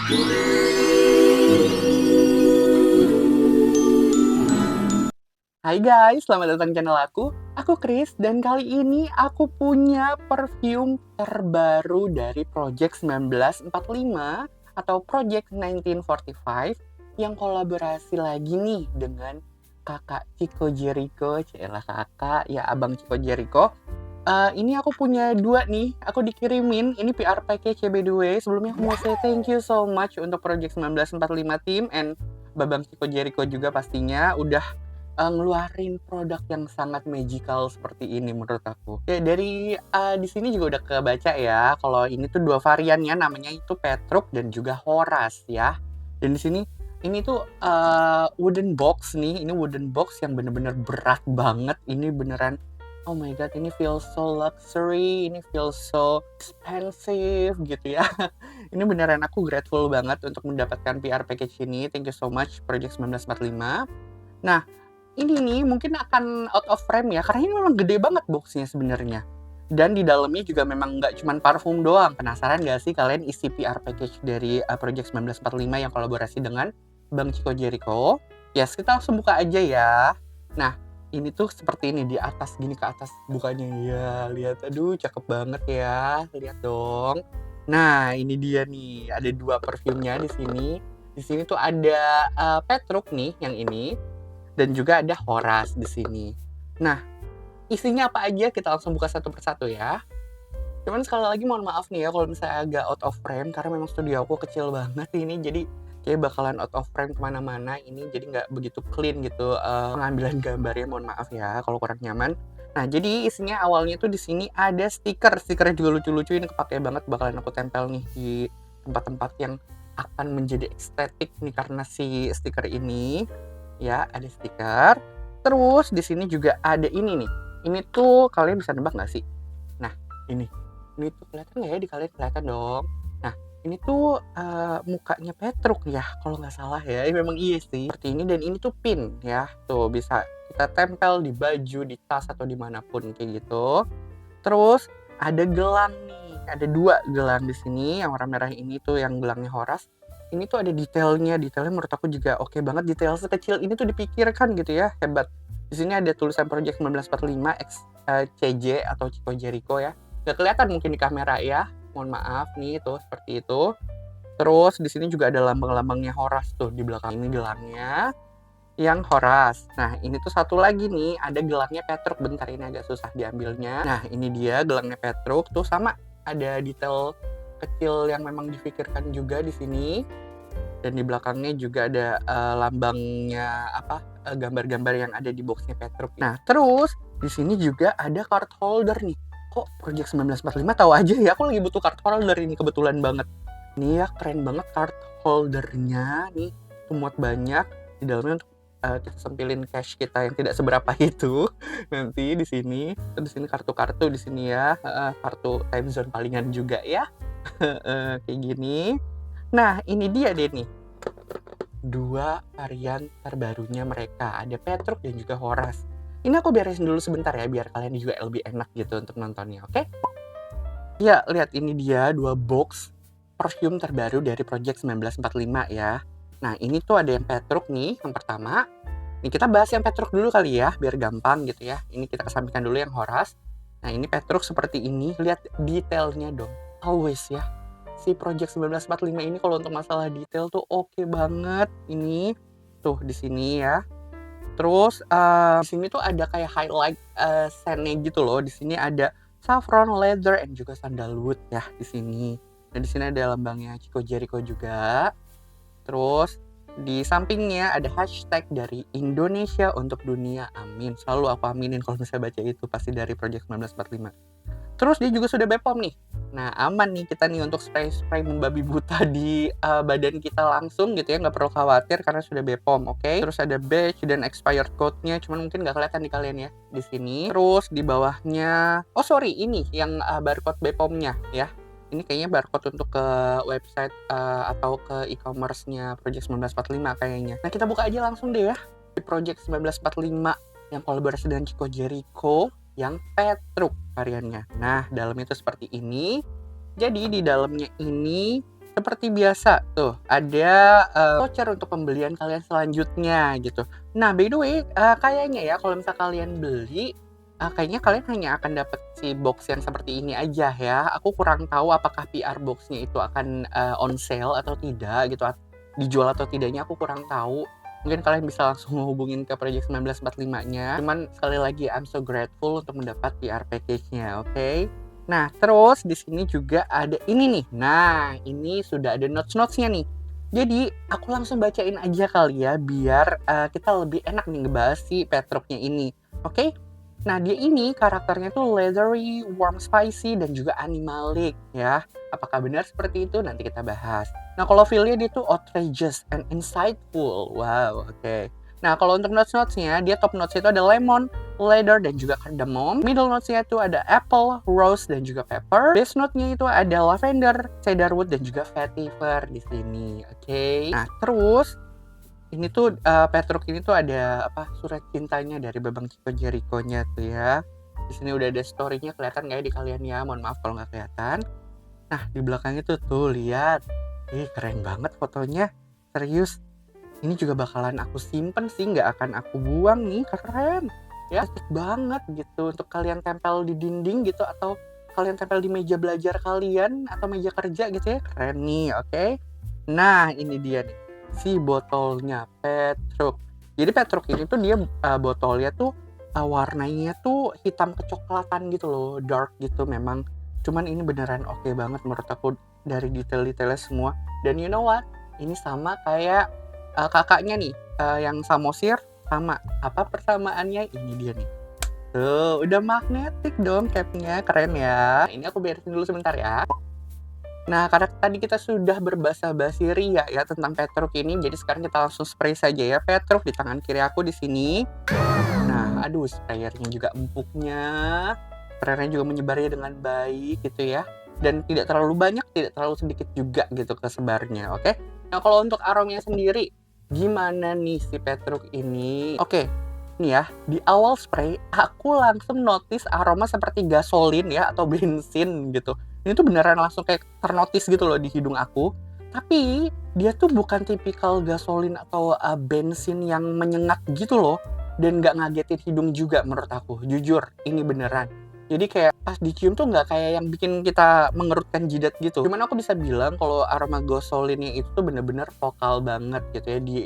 Hai guys, selamat datang di channel aku. Aku Chris, dan kali ini aku punya perfume terbaru dari Project 1945 atau Project 1945 yang kolaborasi lagi nih dengan kakak Chico Jericho. Cielah kakak, ya abang Chico Jericho. Ini aku punya dua nih, aku dikirimin. Ini PR package ya by the way. Sebelumnya aku mau say thank you so much untuk Project 1945 team and Babang Chico Jericho juga pastinya udah ngeluarin produk yang sangat magical seperti ini menurut aku. Ya dari di sini juga udah kebaca ya kalau ini tuh dua variannya, namanya itu Petruk dan juga Horas ya. Dan di sini ini tuh wooden box nih, ini wooden box yang bener-bener berat banget. Ini beneran, oh my god, ini feels so luxury, ini feels so expensive gitu ya. Ini beneran aku grateful banget untuk mendapatkan PR package ini. Thank you so much Project 1945. Nah, ini nih mungkin akan out of frame ya, karena ini memang gede banget boxnya sebenarnya. Dan di dalamnya juga memang nggak cuma parfum doang. Penasaran nggak sih kalian isi PR package dari Project 1945 yang kolaborasi dengan Bang Chico Jericho? Yes, kita langsung buka aja ya. Nah, ini tuh seperti ini, di atas gini, ke atas bukanya ya. Lihat, aduh cakep banget ya. Lihat dong. Nah, ini dia nih, ada dua perfumnya di sini. Di sini tuh ada Petruk nih yang ini, dan juga ada Horas di sini. Nah, isinya apa aja kita langsung buka satu persatu ya. Cuman sekali lagi mohon maaf nih ya kalau misalnya agak out of frame, karena memang studio aku kecil banget ini, jadi kayak bakalan out of frame kemana-mana ini, jadi nggak begitu clean gitu pengambilan gambarnya, mohon maaf ya kalau kurang nyaman. Nah, jadi isinya awalnya tuh di sini ada stikernya juga lucu-lucu, ini kepake banget, bakalan aku tempel nih di tempat-tempat yang akan menjadi estetik nih karena si stiker ini. Ya, ada stiker. Terus di sini juga ada ini nih. Ini tuh kalian bisa nebak nggak sih? Nah, ini. Ini tuh kelihatan nggak ya di kalian? Kelihatan dong. Nah, ini tuh mukanya Petruk ya, kalau nggak salah ya. Memang iya sih. Seperti ini, dan ini tuh pin ya. Tuh bisa kita tempel di baju, di tas, atau dimanapun kayak gitu. Terus ada gelang nih. Ada dua gelang di sini. Yang warna merah ini tuh yang gelangnya Horas. Ini tuh ada detailnya menurut aku juga oke banget. Detail sekecil ini tuh dipikirkan gitu ya, hebat. Di sini ada tulisan Project 1945 X CJ atau Chico Jericho ya. Gak kelihatan mungkin di kamera ya, mohon maaf nih, tuh seperti itu. Terus di sini juga ada lambang-lambangnya Horas tuh di belakang ini, gelangnya yang Horas. Nah, ini tuh satu lagi nih, ada gelangnya Petruk. Bentar, ini agak susah diambilnya. Nah, ini dia gelangnya Petruk tuh, sama ada detail kecil yang memang difikirkan juga di sini. Dan di belakangnya juga ada lambangnya gambar-gambar yang ada di boxnya Petruk. Nah, terus di sini juga ada card holder nih. Kok Project 1945 tahu aja ya, aku lagi butuh card holder ini kebetulan banget. Ini ya keren banget card holdernya nih, muat banyak di dalamnya untuk kita sempilin cash kita yang tidak seberapa itu nanti di sini. Terus di sini kartu-kartu di sini ya, kartu time zone palingan juga ya. Kayak gini. Nah, ini dia deh nih, dua varian terbarunya mereka. Ada Petruk dan juga Horas. Ini aku beresin dulu sebentar ya, biar kalian juga lebih enak gitu untuk nontonnya, oke? Ya, lihat ini dia dua box perfume terbaru dari Project 1945 ya. Nah, ini tuh ada yang Petruk nih, yang pertama. Ini kita bahas yang Petruk dulu kali ya, biar gampang gitu ya. Ini kita kesampingkan dulu yang Horas. Nah, ini Petruk seperti ini. Lihat detailnya dong. Always ya. Si Project 1945 ini kalau untuk masalah detail tuh oke banget. Ini tuh di sini ya. Terus di sini tuh ada kayak highlight scentnya gitu loh. Di sini ada saffron, leather, and juga sandalwood ya di sini. Dan di sini ada lambangnya Chico Jericho juga. Terus di sampingnya ada hashtag dari Indonesia untuk dunia. Amin. Selalu aku aminin kalau misalnya baca itu, pasti dari Project 1945. Terus dia juga sudah BPOM nih. Nah, aman nih kita nih untuk spray-spray membabi buta di badan kita langsung gitu ya, nggak perlu khawatir karena sudah BPOM, oke? Terus ada badge dan expired code-nya, cuman mungkin nggak kelihatan di kalian ya di sini. Terus di bawahnya, oh sorry, ini yang barcode BPOM-nya ya. Ini kayaknya barcode untuk ke website atau ke e-commerce-nya Project 1945 kayaknya. Nah, kita buka aja langsung deh ya. Di Project 1945 yang kolaborasi dengan Chico Jericho, yang Petruk variannya. Nah, dalamnya itu seperti ini. Jadi di dalamnya ini seperti biasa tuh ada voucher untuk pembelian kalian selanjutnya gitu. Nah, by the way, kayaknya ya kalau misal kalian beli, kayaknya kalian hanya akan dapat si box yang seperti ini aja ya. Aku kurang tahu apakah PR box-nya itu akan on sale atau tidak gitu, dijual atau tidaknya aku kurang tahu. Mungkin kalian bisa langsung hubungin ke Project 1945-nya. Cuman sekali lagi I'm so grateful untuk mendapat PR package-nya, oke? Nah, terus di sini juga ada ini nih. Nah, ini sudah ada notes-notes-nya nih. Jadi, aku langsung bacain aja kali ya, biar kita lebih enak nih ngebahas si Petruknya ini. Oke? Nah, dia ini karakternya tuh leathery, warm spicy, dan juga animalic ya. Apakah benar seperti itu? Nanti kita bahas. Nah, kalau feel-nya dia tuh outrageous and insightful. Wow, oke. Nah, kalau untuk notes-notes-nya, dia top notes-nya itu ada lemon, leather, dan juga cardamom. Middle notes-nya itu ada apple, rose, dan juga pepper. Base note-nya itu ada lavender, cedarwood, dan juga vetiver di sini. Oke. Nah, terus ini tuh Petruk ini tuh ada surat cintanya dari Babang Chico Jericho-nya tuh ya. Di sini udah ada story-nya, kelihatan nggak ya di kalian ya? Mohon maaf kalau nggak kelihatan. Nah, di belakangnya tuh lihat. Ih, keren banget fotonya. Serius. Ini juga bakalan aku simpen sih, nggak akan aku buang nih, keren. Ya, asik banget gitu untuk kalian tempel di dinding gitu, atau kalian tempel di meja belajar kalian atau meja kerja gitu ya. Keren nih, oke. Nah, ini dia nih, si botolnya Petruk. Jadi Petruk ini tuh dia botolnya tuh warnanya tuh hitam kecoklatan gitu loh, dark gitu memang. Cuman ini beneran oke banget menurut aku dari detail-detailnya semua. Dan you know what? Ini sama kayak kakaknya nih, yang Samosir sama. Apa persamaannya? Ini dia nih. Tuh, udah magnetic dong capnya, keren ya. Ini aku beresin dulu sebentar ya. Nah, karena tadi kita sudah berbasa-basi ria ya tentang Petruk ini, jadi sekarang kita langsung spray saja ya Petruk di tangan kiri aku di sini. Nah, aduh, sprayernya juga empuknya, sprayernya juga menyebarnya dengan baik gitu ya. Dan tidak terlalu banyak, tidak terlalu sedikit juga gitu kesebarnya, oke? Nah, kalau untuk aromanya sendiri, gimana nih si Petruk ini? Oke, nih ya, di awal spray, aku langsung notice aroma seperti gasolin ya, atau bensin gitu. Ini tuh beneran langsung kayak ternotis gitu loh di hidung aku. Tapi, dia tuh bukan tipikal gasolin atau bensin yang menyengat gitu loh. Dan nggak ngagetin hidung juga menurut aku. Jujur, ini beneran. Jadi kayak pas dicium tuh nggak kayak yang bikin kita mengerutkan jidat gitu. Cuman aku bisa bilang kalau aroma gasolinnya itu tuh bener-bener vokal banget gitu ya. Di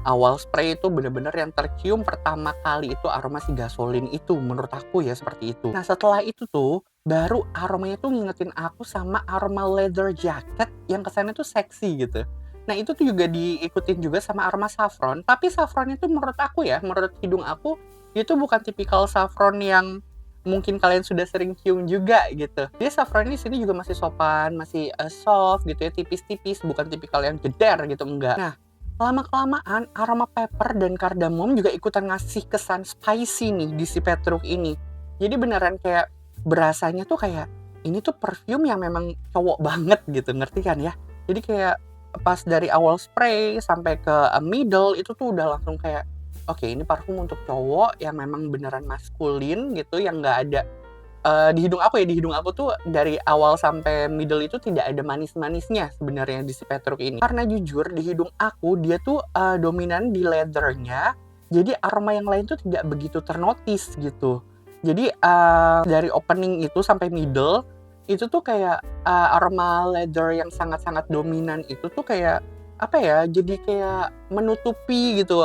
awal spray itu bener-bener yang tercium pertama kali itu aroma si gasolin itu, menurut aku ya seperti itu. Nah, setelah itu tuh baru aromanya tuh ngingetin aku sama aroma leather jacket yang kesannya tuh seksi gitu. Nah, itu tuh juga diikutin juga sama aroma saffron, tapi saffronnya tuh menurut aku ya, menurut hidung aku, itu bukan tipikal saffron yang mungkin kalian sudah sering cium juga gitu. Dia saffron di sini juga masih sopan, masih soft gitu ya, tipis-tipis, bukan tipikal yang jeder gitu, enggak. Nah, lama-kelamaan aroma pepper dan cardamom juga ikutan ngasih kesan spicy nih di si Petruk ini. Jadi beneran kayak berasanya tuh kayak ini tuh perfume yang memang cowok banget gitu, ngerti kan ya? Jadi kayak pas dari awal spray sampai ke middle itu tuh udah langsung kayak oke, ini parfum untuk cowok yang memang beneran maskulin gitu, yang nggak ada di hidung aku tuh dari awal sampai middle itu tidak ada manis-manisnya sebenarnya di si Petruk ini. Karena jujur di hidung aku dia tuh dominan di leathernya, jadi aroma yang lain tuh tidak begitu ternotis gitu. Jadi dari opening itu sampai middle itu tuh kayak aroma leather yang sangat-sangat dominan itu tuh kayak apa ya? Jadi kayak menutupi gitu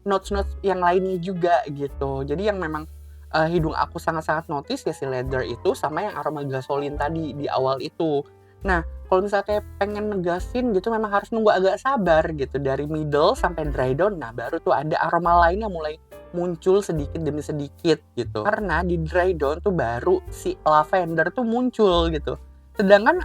notes-notes yang lainnya juga gitu. Jadi yang memang hidung aku sangat-sangat notice ya si leather itu sama yang aroma gasolin tadi di awal itu. Nah, kalau misalnya kayak pengen negasin gitu memang harus nunggu agak sabar gitu dari middle sampai dry down. Nah, baru tuh ada aroma lain yang mulai muncul sedikit demi sedikit gitu. Karena di dry down tuh baru si lavender tuh muncul gitu. Sedangkan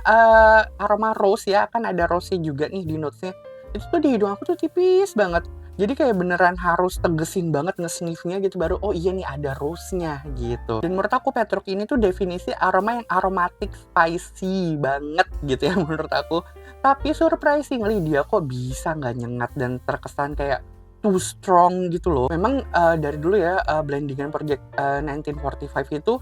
aroma rose ya, kan ada rose juga nih di notes-nya. Itu tuh di hidung aku tuh tipis banget. Jadi kayak beneran harus tegesin banget nge-sniff-nya gitu baru, oh iya nih ada rose-nya gitu. Dan menurut aku Petruk ini tuh definisi aroma yang aromatic spicy banget gitu ya menurut aku. Tapi surprisingly dia kok bisa nggak nyengat dan terkesan kayak too strong gitu loh. Memang dari dulu ya blendingan Project 1945 itu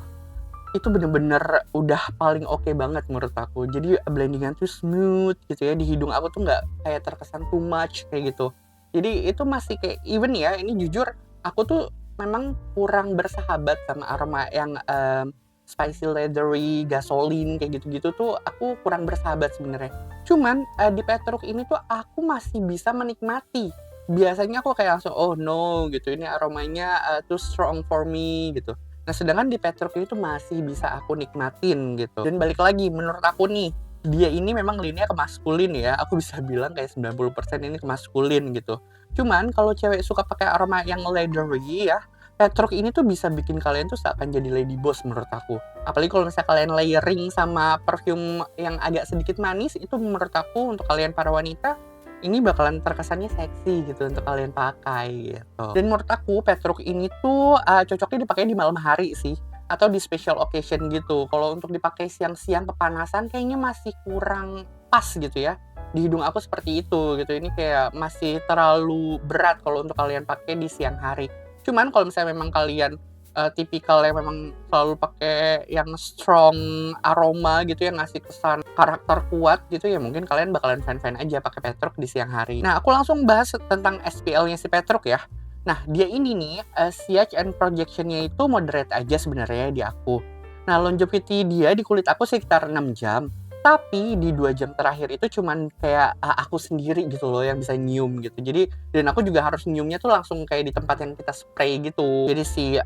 itu bener-bener udah paling oke banget menurut aku. Jadi blendingan tuh smooth gitu ya, di hidung aku tuh nggak kayak terkesan too much kayak gitu. Jadi itu masih kayak even ya, ini jujur aku tuh memang kurang bersahabat sama aroma yang spicy leathery, gasoline kayak gitu-gitu tuh aku kurang bersahabat sebenarnya. Cuman di Petruk ini tuh aku masih bisa menikmati. Biasanya aku kayak langsung oh no gitu, ini aromanya too strong for me gitu. Nah, sedangkan di Petruk ini tuh masih bisa aku nikmatin gitu. Dan balik lagi, menurut aku nih, dia ini memang linknya ke maskulin ya. Aku bisa bilang kayak 90% ini ke maskulin gitu. Cuman kalau cewek suka pakai aroma yang leathery ya, Petruk ini tuh bisa bikin kalian tuh seakan jadi lady boss menurut aku. Apalagi kalau misalnya kalian layering sama perfume yang agak sedikit manis, itu menurut aku untuk kalian para wanita ini bakalan terkesannya seksi gitu untuk kalian pakai gitu. Dan menurut aku Petruk ini tuh cocoknya dipakai di malam hari sih atau di special occasion gitu. Kalau untuk dipakai siang-siang kepanasan kayaknya masih kurang pas gitu ya. Di hidung aku seperti itu gitu. Ini kayak masih terlalu berat kalau untuk kalian pakai di siang hari. Cuman kalau misalnya memang kalian tipikal yang memang selalu pakai yang strong aroma gitu yang ngasih kesan karakter kuat gitu ya mungkin kalian bakalan fine-fine aja pakai Petruk di siang hari. Nah, aku langsung bahas tentang SPL-nya si Petruk ya. Nah, dia ini nih siage and projection-nya itu moderate aja sebenarnya di aku. Nah, longevity dia di kulit aku sekitar 6 jam. Tapi di 2 jam terakhir itu cuman kayak aku sendiri gitu loh yang bisa nyium gitu. Jadi dan aku juga harus nyiumnya tuh langsung kayak di tempat yang kita spray gitu. Jadi si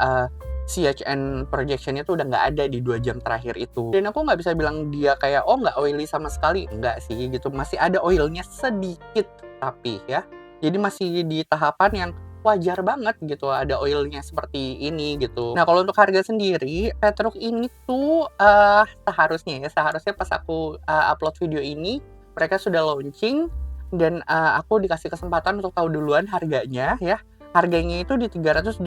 CHN projection-nya tuh udah nggak ada di 2 jam terakhir itu. Dan aku nggak bisa bilang dia kayak oh nggak oily sama sekali, nggak sih gitu. Masih ada oilnya sedikit tapi ya. Jadi masih di tahapan yang wajar banget gitu ada oilnya seperti ini gitu. Nah, kalau untuk harga sendiri, Petruk ini tuh seharusnya pas aku upload video ini mereka sudah launching dan aku dikasih kesempatan untuk tahu duluan harganya ya. Harganya itu di 375.000.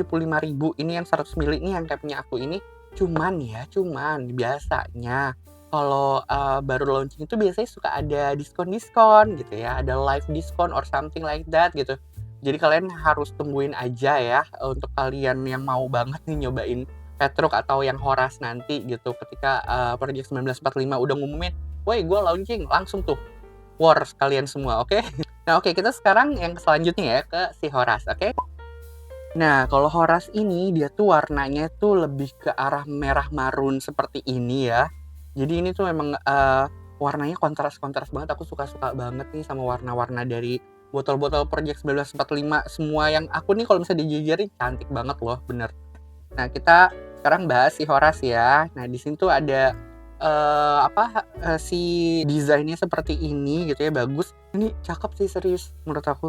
Ini yang 100 ml ini yang kayak punya aku ini. Cuman biasanya kalau baru launching itu biasanya suka ada diskon-diskon gitu ya, ada live diskon or something like that gitu. Jadi kalian harus tungguin aja ya untuk kalian yang mau banget nih nyobain Petruk atau yang Horas nanti gitu ketika Project 1945 udah ngumumin, "Woi, gue launching," langsung tuh war kalian semua, oke? Nah, oke, kita sekarang yang selanjutnya ya ke si Horas, oke? Nah, kalau Horas ini dia tuh warnanya tuh lebih ke arah merah marun seperti ini ya. Jadi ini tuh memang warnanya kontras-kontras banget. Aku suka-suka banget nih sama warna-warna dari botol-botol Project 1945. Semua yang aku nih kalau misalnya dijajarin cantik banget loh, bener. Nah, kita sekarang bahas si Horas ya. Nah, di sini tuh ada si desainnya seperti ini gitu ya, bagus. Ini cakep sih serius menurut aku.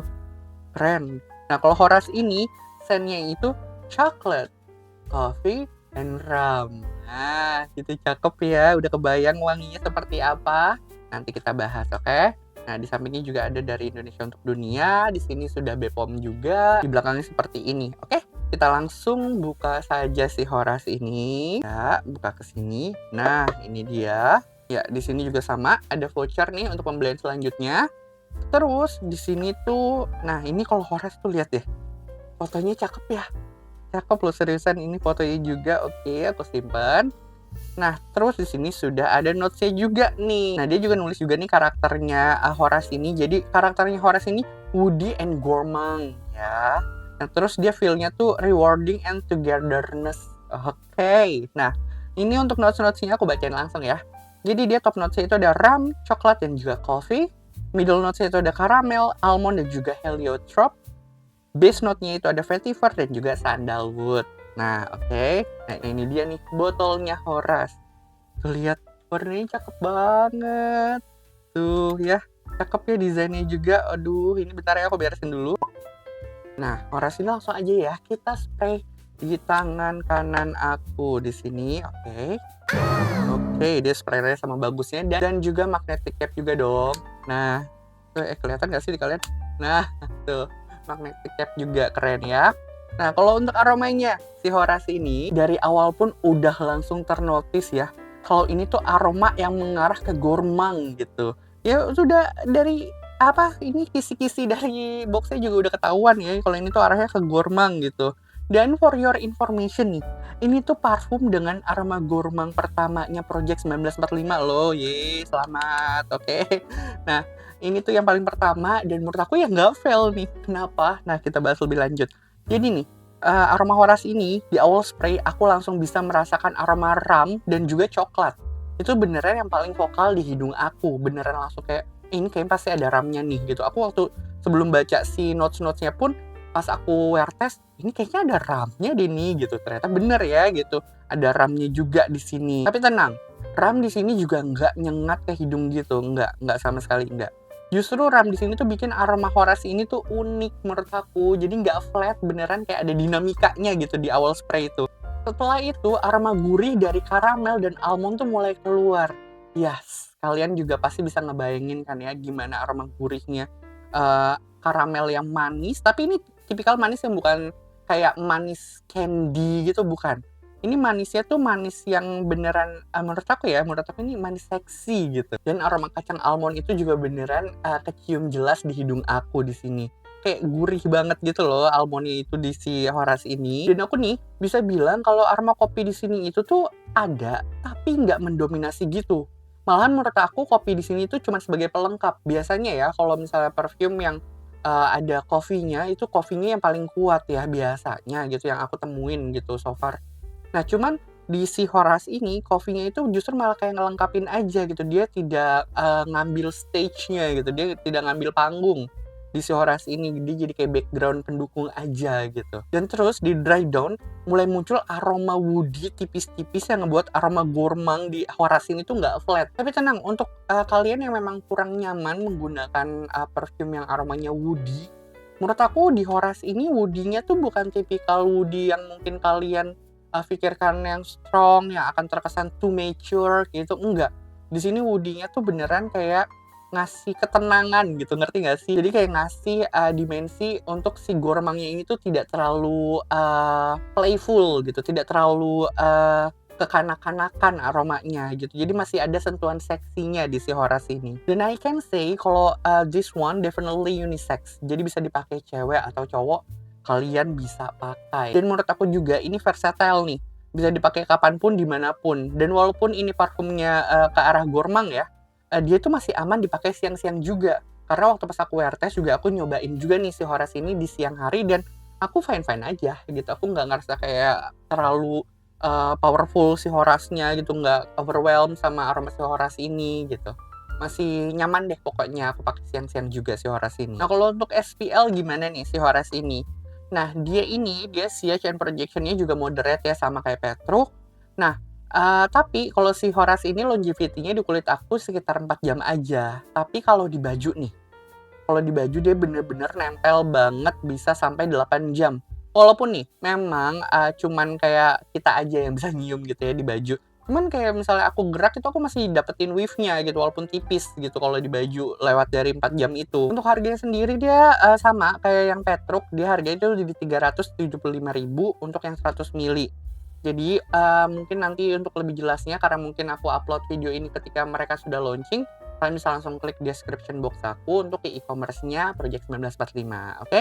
Keren. Nah, kalau Horas ini scentnya itu chocolate, coffee, and rum. Nah, itu cakep ya. Udah kebayang wanginya seperti apa? Nanti kita bahas, oke? Nah, di sampingnya juga ada dari Indonesia untuk Dunia. Di sini sudah BPOM juga. Di belakangnya seperti ini, oke? Kita langsung buka saja si Horas ini. Ya, buka ke sini. Nah, ini dia. Ya, di sini juga sama. Ada voucher nih untuk pembelian selanjutnya. Terus di sini tuh, nah ini kalau Horas tuh lihat deh. Fotonya cakep ya. Cakep loh seriusan ini fotonya juga. Oke, aku simpan. Nah, terus di sini sudah ada notes-nya juga nih. Nah, dia juga nulis juga nih karakternya Horas ini. Jadi karakternya Horas ini woody and gourmand ya. Nah, terus dia feel-nya tuh rewarding and togetherness. Oke. Nah, ini untuk notes-notesnya aku bacain langsung ya. Jadi dia top notes-nya itu ada rum, coklat, dan juga coffee. Middle notes-nya itu ada caramel, almond, dan juga heliotrope. Base note-nya itu ada vetiver dan juga sandalwood. Nah, oke. Nah, ini dia nih botolnya Horas. Tuh lihat, warnanya cakep banget. Tuh ya, cakep ya desainnya juga. Aduh, ini bentar ya aku beresin dulu. Nah, Horas ini langsung aja ya kita spray di tangan kanan aku di sini, oke. Oke, dia spraynya sama bagusnya dan juga magnetic cap juga dong. Nah, tuh kelihatan nggak sih di kalian? Nah, tuh magnetic cap juga keren ya. Nah, kalau untuk aromanya, si Horas ini dari awal pun udah langsung ternotis ya. Kalau ini tuh aroma yang mengarah ke gourmand gitu. Ya sudah dari ini kisi-kisi dari boxnya juga udah ketahuan ya. Kalau ini tuh arahnya ke gourmand gitu. Dan for your information nih, ini tuh parfum dengan aroma gourmand pertamanya Project 1945 loh. Yeay, selamat. Oke. Nah, ini tuh yang paling pertama dan menurut aku ya nggak fail nih. Kenapa? Nah, kita bahas lebih lanjut. Jadi nih, aroma Horas ini di awal spray aku langsung bisa merasakan aroma rum dan juga coklat. Itu beneran yang paling vokal di hidung aku. Beneran langsung kayak, ini kayaknya pasti ada rumnya nih gitu. Aku waktu sebelum baca si notes-notesnya pun pas aku wear test, ini kayaknya ada RAM-nya deh nih gitu. Ternyata bener ya gitu. Ada RAM-nya juga di sini. Tapi tenang, RAM di sini juga nggak nyengat ke hidung gitu. Nggak sama sekali nggak. Justru RAM di sini tuh bikin aroma Horas ini tuh unik menurut aku. Jadi nggak flat, beneran kayak ada dinamikanya gitu di awal spray itu. Setelah itu, aroma gurih dari karamel dan almond tuh mulai keluar. Yes, kalian juga pasti bisa ngebayangin kan ya gimana aroma gurihnya. Karamel yang manis, tapi ini tipikal manis yang bukan kayak manis candy gitu, bukan. Ini manisnya tuh manis yang beneran, menurut aku ini manis seksi gitu. Dan aroma kacang almond itu juga beneran kecium jelas di hidung aku di sini. Kayak gurih banget gitu loh almondnya itu di si Horas ini. Dan aku nih bisa bilang kalau aroma kopi di sini itu tuh ada, tapi nggak mendominasi gitu. Malahan menurut aku kopi di sini tuh cuma sebagai pelengkap. Biasanya ya kalau misalnya perfume yang ada kopinya, itu kopinya yang paling kuat ya biasanya gitu yang aku temuin gitu so far. Nah cuman di si Horas ini kopinya itu justru malah kayak ngelengkapin aja gitu. Dia tidak ngambil stage-nya gitu. Dia tidak ngambil panggung di si Horas ini. Dia jadi kayak background pendukung aja gitu. Dan terus di dry down mulai muncul aroma woody tipis-tipis yang ngebuat aroma gourmand di Horas ini tuh nggak flat. Tapi tenang, untuk kalian yang memang kurang nyaman menggunakan perfume yang aromanya woody, menurut aku di Horas ini woody-nya tuh bukan tipikal woody yang mungkin kalian pikirkan yang strong, yang akan terkesan too mature gitu. Enggak. Di sini woody-nya tuh beneran kayak ngasih ketenangan gitu, ngerti nggak sih? Jadi kayak ngasih dimensi untuk si gourmandnya ini tuh tidak terlalu playful gitu, tidak terlalu kekanak-kanakan aromanya gitu. Jadi masih ada sentuhan seksinya di si Horas ini. Dan I can say kalau this one definitely unisex. Jadi bisa dipakai cewek atau cowok, kalian bisa pakai. Dan menurut aku juga ini versatile nih. Bisa dipakai kapanpun, dimanapun. Dan walaupun ini parfumnya ke arah gourmand ya, dia tuh masih aman dipakai siang-siang juga. Karena waktu pas aku wear test juga aku nyobain juga nih si Horas ini di siang hari dan aku fine-fine aja gitu. Aku nggak ngerasa kayak terlalu powerful si Horasnya gitu, nggak overwhelmed sama aroma si Horas ini gitu. Masih nyaman deh pokoknya aku pakai siang-siang juga si Horas ini. Nah kalau untuk SPL gimana nih si Horas ini? Nah dia CH and projection-nya juga moderate ya sama kayak Petruk. Nah tapi kalau si Horas ini longevity-nya di kulit aku sekitar 4 jam aja. Tapi kalau di baju nih, dia bener-bener nempel banget bisa sampai 8 jam. Walaupun nih, memang cuman kayak kita aja yang bisa nyium gitu ya di baju. Cuman kayak misalnya aku gerak itu aku masih dapetin wave-nya gitu, walaupun tipis gitu kalau di baju lewat dari 4 jam itu. Untuk harganya sendiri dia sama kayak yang Petruk, dia harganya itu di 375.000 untuk yang 100 ml. Jadi mungkin nanti untuk lebih jelasnya, karena mungkin aku upload video ini ketika mereka sudah launching, kalian bisa langsung klik description box aku untuk e-commerce-nya Project 1945, oke?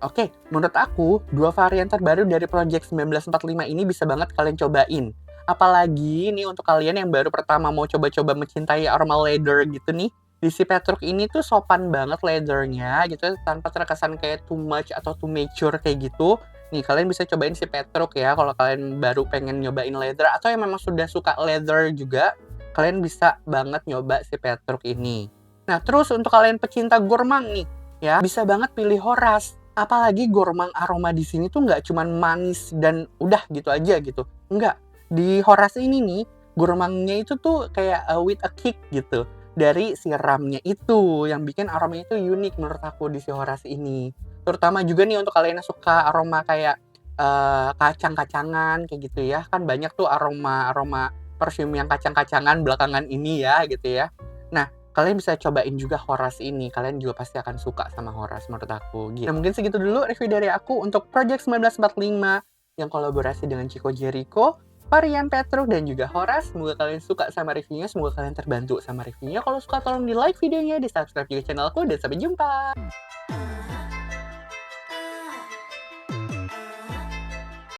Oke, menurut aku, 2 varian terbaru dari Project 1945 ini bisa banget kalian cobain. Apalagi nih untuk kalian yang baru pertama mau coba-coba mencintai aroma leather gitu nih, di si Petruk ini tuh sopan banget leathernya gitu, tanpa terkesan kayak too much atau too mature kayak gitu. Nih, kalian bisa cobain si Petruk ya kalau kalian baru pengen nyobain leather atau yang memang sudah suka leather juga, kalian bisa banget nyoba si Petruk ini. Nah, terus untuk kalian pecinta gourmand nih, ya, bisa banget pilih Horas. Apalagi gourmand aroma di sini tuh nggak cuman manis dan udah gitu aja gitu. Enggak. Di Horas ini nih, gourmandnya itu tuh kayak with a kick gitu. Dari si ramnya itu, yang bikin aromanya itu unik menurut aku di si Horas ini. Terutama juga nih untuk kalian yang suka aroma kayak kacang-kacangan kayak gitu ya. Kan banyak tuh aroma perfume yang kacang-kacangan belakangan ini ya gitu ya. Nah, kalian bisa cobain juga Horas ini. Kalian juga pasti akan suka sama Horas menurut aku gitu. Nah, mungkin segitu dulu review dari aku untuk Project 1945 yang kolaborasi dengan Chico Jericho, varian Petruk dan juga Horas. Semoga kalian suka sama reviewnya, semoga kalian terbantu sama reviewnya. Kalau suka tolong di like videonya, di subscribe juga channelku, dan sampai jumpa.